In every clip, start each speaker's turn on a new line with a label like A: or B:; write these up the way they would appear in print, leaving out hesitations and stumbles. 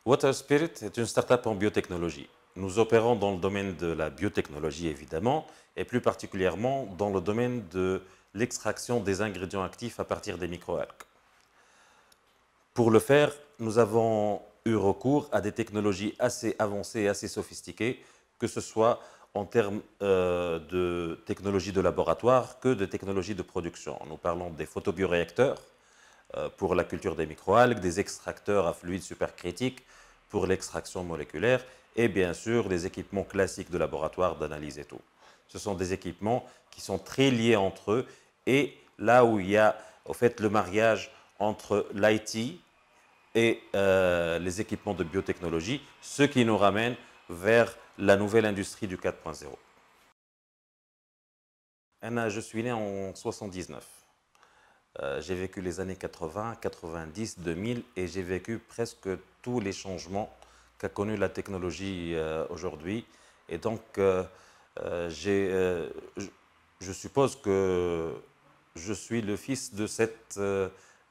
A: Water Spirit est une start-up en biotechnologie. Nous opérons dans le domaine de la biotechnologie, évidemment, et plus particulièrement dans le domaine de l'extraction des ingrédients actifs à partir des microalgues. Pour le faire, nous avons eu recours à des technologies assez avancées et assez sophistiquées, que ce soit en termes de technologies de laboratoire que de technologies de production. Nous parlons des photobioréacteurs pour la culture des microalgues, des extracteurs à fluides supercritiques pour l'extraction moléculaire et bien sûr les équipements classiques de laboratoire d'analyse et tout. Ce sont des équipements qui sont très liés entre eux et là où il y a au fait le mariage entre l'IT et les équipements de biotechnologie, ce qui nous ramène vers la nouvelle industrie du 4.0. Je suis né en 79. J'ai vécu les années 80, 90, 2000 et j'ai vécu presque tous les changements qu'a connu la technologie aujourd'hui. Et donc, je suppose que je suis le fils de cette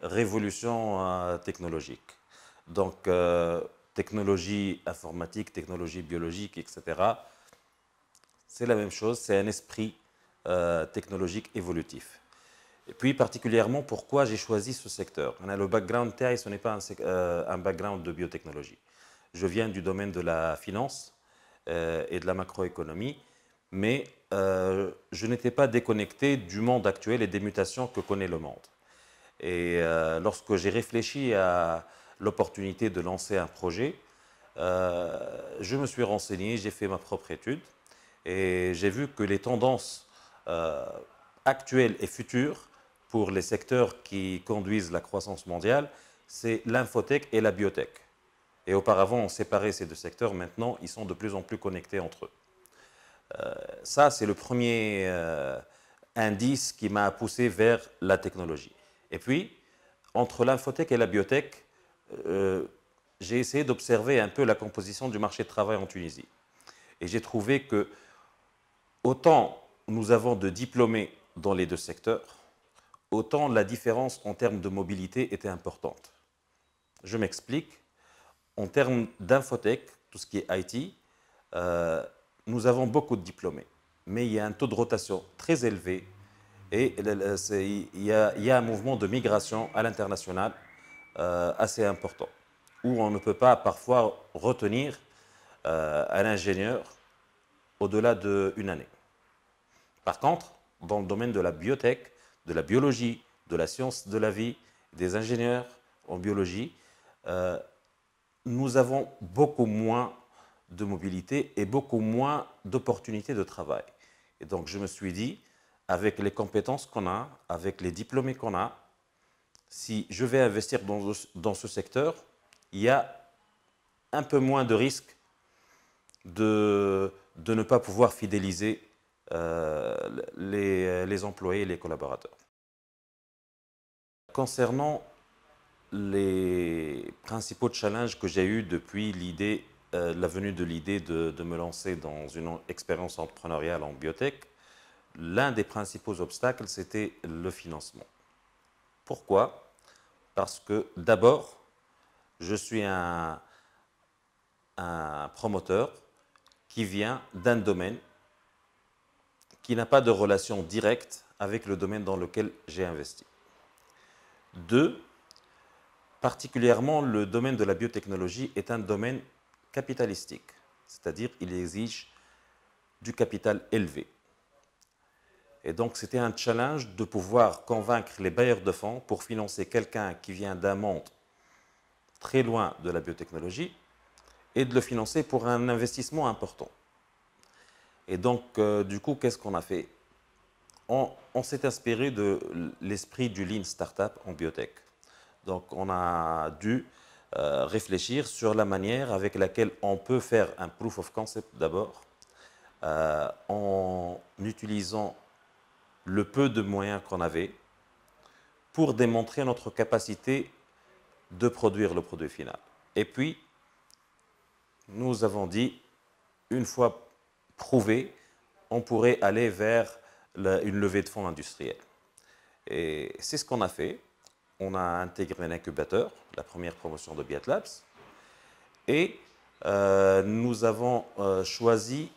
A: révolution technologique. Donc, technologie informatique, technologie biologique, etc. C'est la même chose, c'est un esprit technologique évolutif. Et puis, particulièrement, pourquoi j'ai choisi ce secteur. Le background TAI, ce n'est pas un background de biotechnologie. Je viens du domaine de la finance et de la macroéconomie, mais je n'étais pas déconnecté du monde actuel et des mutations que connaît le monde. Et lorsque j'ai réfléchi à l'opportunité de lancer un projet, je me suis renseigné, j'ai fait ma propre étude et j'ai vu que les tendances actuelles et futures pour les secteurs qui conduisent la croissance mondiale, c'est l'infotech et la biotech. Et auparavant, on séparait ces deux secteurs. Maintenant, ils sont de plus en plus connectés entre eux. Ça, c'est le premier indice qui m'a poussé vers la technologie. Et puis, entre l'infotech et la biotech, j'ai essayé d'observer un peu la composition du marché de travail en Tunisie. Et j'ai trouvé que autant nous avons de diplômés dans les deux secteurs, autant la différence en termes de mobilité était importante. Je m'explique. En termes d'infotech, tout ce qui est IT, nous avons beaucoup de diplômés, mais il y a un taux de rotation très élevé et il y a un mouvement de migration à l'international assez important, où on ne peut pas parfois retenir un ingénieur au-delà d'une année. Par contre, dans le domaine de la biotech, de la biologie, de la science de la vie, des ingénieurs en biologie, nous avons beaucoup moins de mobilité et beaucoup moins d'opportunités de travail. Et donc, je me suis dit, avec les compétences qu'on a, avec les diplômés qu'on a, si je vais investir dans ce secteur, il y a un peu moins de risques de ne pas pouvoir fidéliser les employés et les collaborateurs. Concernant les principaux challenges que j'ai eus depuis la venue de l'idée de me lancer dans une expérience entrepreneuriale en biotech, l'un des principaux obstacles, c'était le financement. Pourquoi? Parce que d'abord, je suis un promoteur qui vient d'un domaine qui n'a pas de relation directe avec le domaine dans lequel j'ai investi. Deux, particulièrement, le domaine de la biotechnologie est un domaine capitalistique, c'est-à-dire qu'il exige du capital élevé. Et donc, c'était un challenge de pouvoir convaincre les bailleurs de fonds pour financer quelqu'un qui vient d'un monde très loin de la biotechnologie et de le financer pour un investissement important. Et donc, du coup, qu'est-ce qu'on a fait? On s'est inspiré de l'esprit du Lean Startup en biotech. Donc, on a dû réfléchir sur la manière avec laquelle on peut faire un proof of concept d'abord, en utilisant le peu de moyens qu'on avait pour démontrer notre capacité de produire le produit final. Et puis, nous avons dit, une fois prouvé, on pourrait aller vers une levée de fonds industrielle. Et c'est ce qu'on a fait. On a intégré un incubateur, la première promotion de Biatlabs. Et nous avons choisi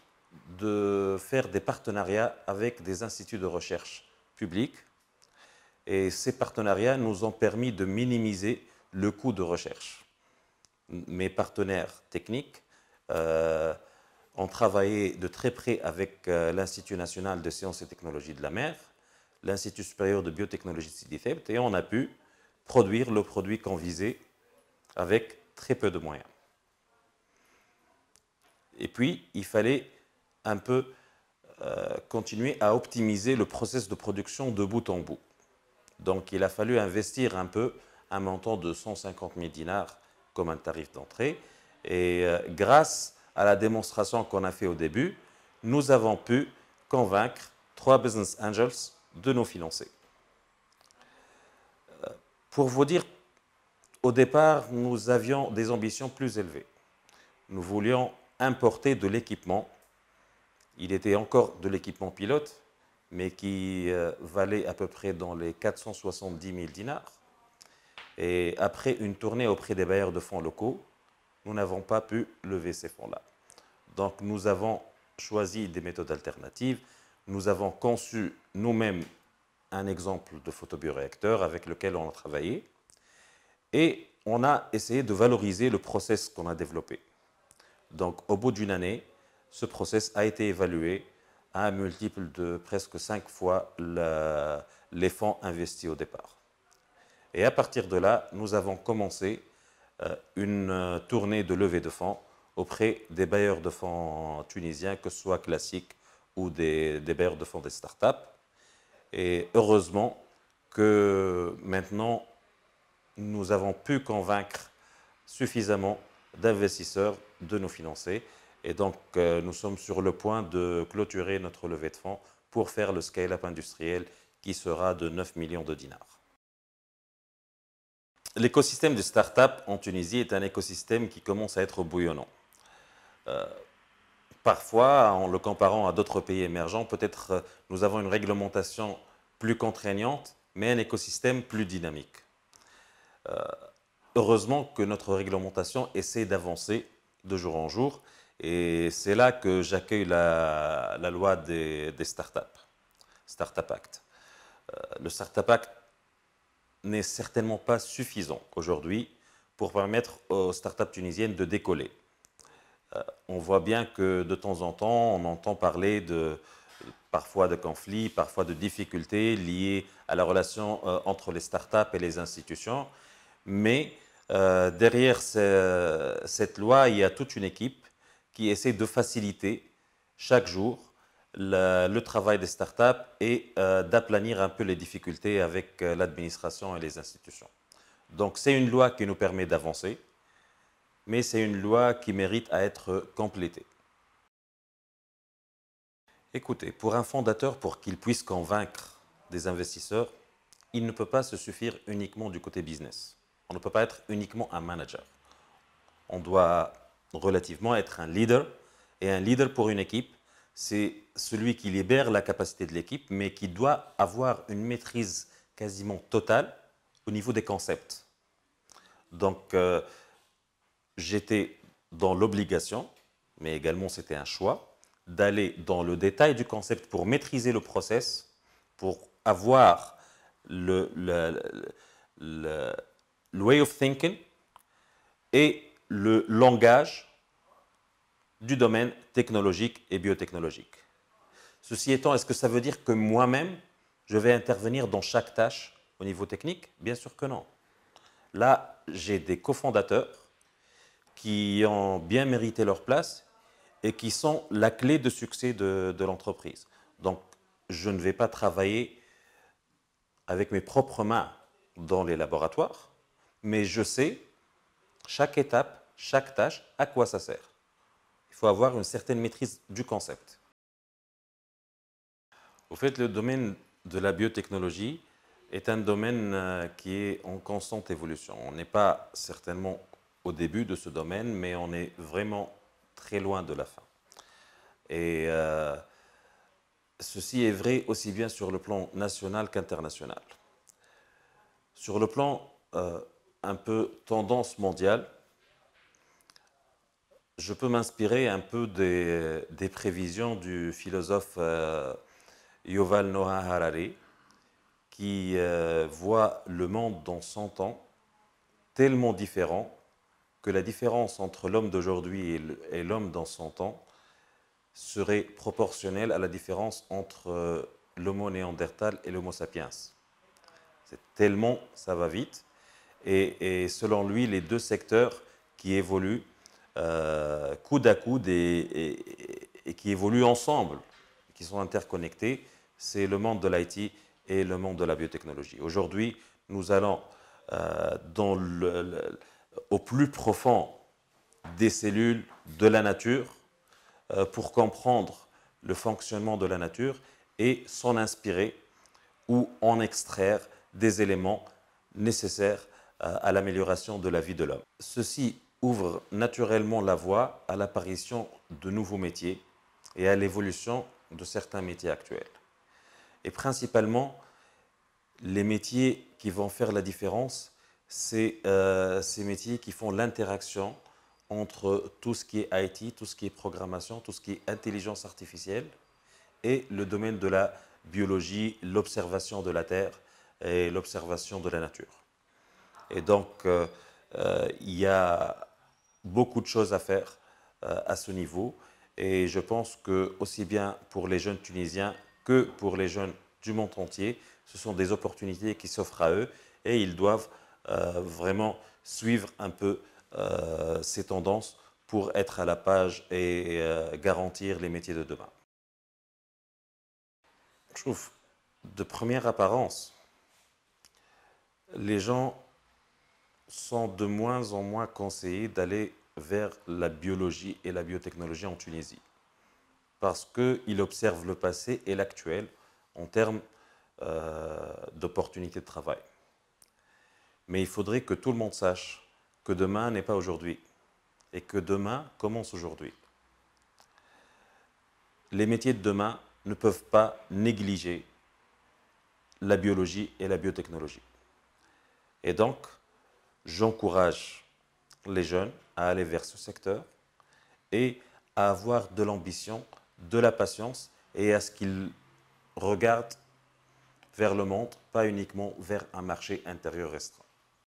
A: de faire des partenariats avec des instituts de recherche publics. Et ces partenariats nous ont permis de minimiser le coût de recherche. Mes partenaires techniques ont travaillé de très près avec l'Institut national de sciences et technologies de la mer, l'Institut supérieur de biotechnologie de Sidi Thebet, et on a pu produire le produit qu'on visait avec très peu de moyens. Et puis, il fallait un peu continuer à optimiser le processus de production de bout en bout. Donc, il a fallu investir un peu un montant de 150 000 dinars comme un tarif d'entrée. Et grâce à la démonstration qu'on a fait au début, nous avons pu convaincre 3 business angels de nous financer. Pour vous dire, au départ, nous avions des ambitions plus élevées. Nous voulions importer de l'équipement. Il était encore de l'équipement pilote, mais qui valait à peu près dans les 470 000 dinars. Et après une tournée auprès des bailleurs de fonds locaux, nous n'avons pas pu lever ces fonds-là. Donc nous avons choisi des méthodes alternatives. Nous avons conçu nous-mêmes un exemple de photobioréacteur avec lequel on a travaillé. Et on a essayé de valoriser le process qu'on a développé. Donc au bout d'une année, ce process a été évalué à un multiple de presque 5 fois les fonds investis au départ. Et à partir de là, nous avons commencé une tournée de levée de fonds auprès des bailleurs de fonds tunisiens, que ce soit classiques ou des bailleurs de fonds des startups. Et heureusement que maintenant, nous avons pu convaincre suffisamment d'investisseurs de nous financer. Et donc, nous sommes sur le point de clôturer notre levée de fonds pour faire le scale-up industriel qui sera de 9 millions de dinars. L'écosystème de start-up en Tunisie est un écosystème qui commence à être bouillonnant. Parfois, en le comparant à d'autres pays émergents, peut-être nous avons une réglementation plus contraignante, mais un écosystème plus dynamique. Heureusement que notre réglementation essaie d'avancer de jour en jour, et c'est là que j'accueille la loi des startups, Startup Act. Le Startup Act n'est certainement pas suffisant aujourd'hui pour permettre aux startups tunisiennes de décoller. On voit bien que de temps en temps, on entend parler parfois de conflits, parfois de difficultés liées à la relation entre les startups et les institutions. Mais derrière cette loi, il y a toute une équipe qui essaie de faciliter chaque jour le travail des startups et d'aplanir un peu les difficultés avec l'administration et les institutions. Donc c'est une loi qui nous permet d'avancer, mais c'est une loi qui mérite à être complétée. Écoutez, pour un fondateur, pour qu'il puisse convaincre des investisseurs, il ne peut pas se suffire uniquement du côté business. On ne peut pas être uniquement un manager. On doit relativement être un leader, et un leader pour une équipe, c'est celui qui libère la capacité de l'équipe, mais qui doit avoir une maîtrise quasiment totale au niveau des concepts. Donc, j'étais dans l'obligation, mais également c'était un choix, d'aller dans le détail du concept pour maîtriser le process, pour avoir le way of thinking et le langage du domaine technologique et biotechnologique. Ceci étant, est-ce que ça veut dire que moi-même, je vais intervenir dans chaque tâche au niveau technique? Bien sûr que non. Là, j'ai des cofondateurs qui ont bien mérité leur place et qui sont la clé de succès de l'entreprise. Donc, je ne vais pas travailler avec mes propres mains dans les laboratoires, mais je sais chaque étape, chaque tâche, à quoi ça sert. Il faut avoir une certaine maîtrise du concept. Au fait, le domaine de la biotechnologie est un domaine qui est en constante évolution. On n'est pas certainement au début de ce domaine, mais on est vraiment très loin de la fin. Et ceci est vrai aussi bien sur le plan national qu'international. Sur le plan un peu tendance mondiale, Je peux m'inspirer un peu des prévisions du philosophe Yuval Noah Harari, qui voit le monde dans 100 ans tellement différent que la différence entre l'homme d'aujourd'hui et l'homme dans 100 ans serait proportionnelle à la différence entre l'homo néandertal et l'homo sapiens. C'est tellement, ça va vite. Et selon lui, les deux secteurs qui évoluent coude à coude et qui évoluent ensemble, qui sont interconnectés, c'est le monde de l'IT et le monde de la biotechnologie. Aujourd'hui, nous allons au plus profond des cellules de la nature pour comprendre le fonctionnement de la nature et s'en inspirer ou en extraire des éléments nécessaires à l'amélioration de la vie de l'homme. Ceci ouvre naturellement la voie à l'apparition de nouveaux métiers et à l'évolution de certains métiers actuels. Et principalement, les métiers qui vont faire la différence, c'est ces métiers qui font l'interaction entre tout ce qui est IT, tout ce qui est programmation, tout ce qui est intelligence artificielle et le domaine de la biologie, l'observation de la Terre et l'observation de la nature. Et donc, il y a beaucoup de choses à faire à ce niveau. Et je pense que, aussi bien pour les jeunes Tunisiens que pour les jeunes du monde entier, ce sont des opportunités qui s'offrent à eux et ils doivent vraiment suivre un peu ces tendances pour être à la page et garantir les métiers de demain. Je trouve, de première apparence, les gens sont de moins en moins conseillés d'aller vers la biologie et la biotechnologie en Tunisie, parce qu'ils observent le passé et l'actuel en termes d'opportunités de travail. Mais il faudrait que tout le monde sache que demain n'est pas aujourd'hui et que demain commence aujourd'hui. Les métiers de demain ne peuvent pas négliger la biologie et la biotechnologie. Et donc, j'encourage les jeunes à aller vers ce secteur et à avoir de l'ambition, de la patience et à ce qu'ils regardent vers le monde, pas uniquement vers un marché intérieur restreint.